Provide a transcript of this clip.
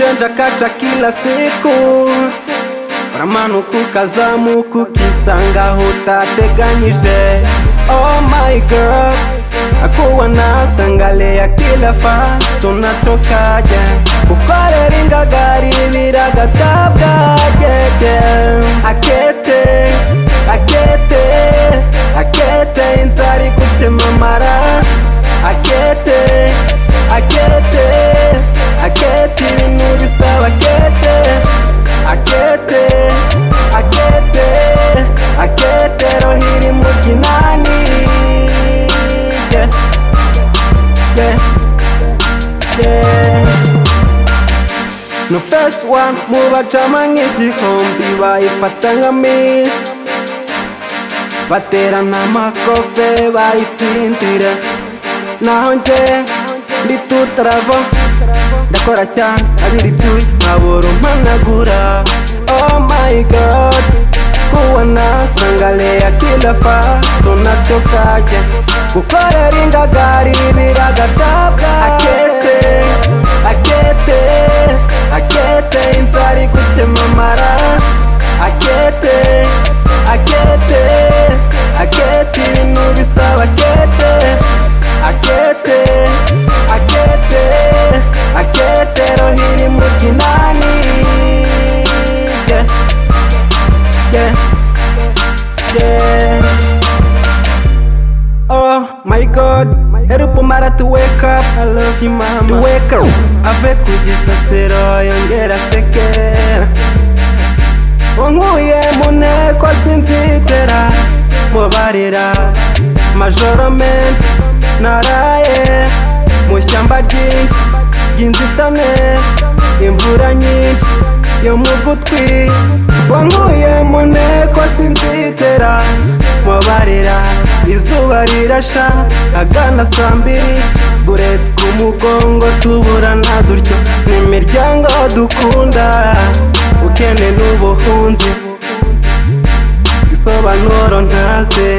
kuchenja kacha kila siku, uramanuka ukazamuka ukisanga aho utateganyije. Oh my girl, akuwa nasangalea kila fa tunatokaje, kukorera ingagari biragatabwa gege. Akete, akete, akete inzari kutemamara. Akete, akete, akete ibintu bisaba akete. Akete, akete, akete rohiri mu kinani. Yeah, yeah, yeah. No first one mubajama nk'igihumbi bayifata nka miss, baterana amakofe bayitsindire. Naho nje ndi tutaravo, ndakora cyane abiri byuye nkabura umpanagura. Oh my god, kuwa nasangalea kila fa tunatokaje, gukorera ingagari biragatabwa. Akete, akete, akete inzari kutemamara. Akete, akete, akete ibintu bisaba akete. Akete, akete, akete rohiri mu kinani. Yeah, yeah, yeah. Oh my god, help Mara to wake up. I love you mama, to wake up. Ave kugisasiro yongera seke, unkuye muneko sinzitera mubarira. Majoramente naraye mu shyamba ryinshi ry'inzitane, imvura nyinshi yo mu gutwi. Wankuye mu nteko sinzitera mubarira. Izuba rirasha agana saa mbiri, bureti ku mugongo tuburana dutyo. N'imiryango dukunda, ukene n'ubuhunzi, isobanuro ntaze.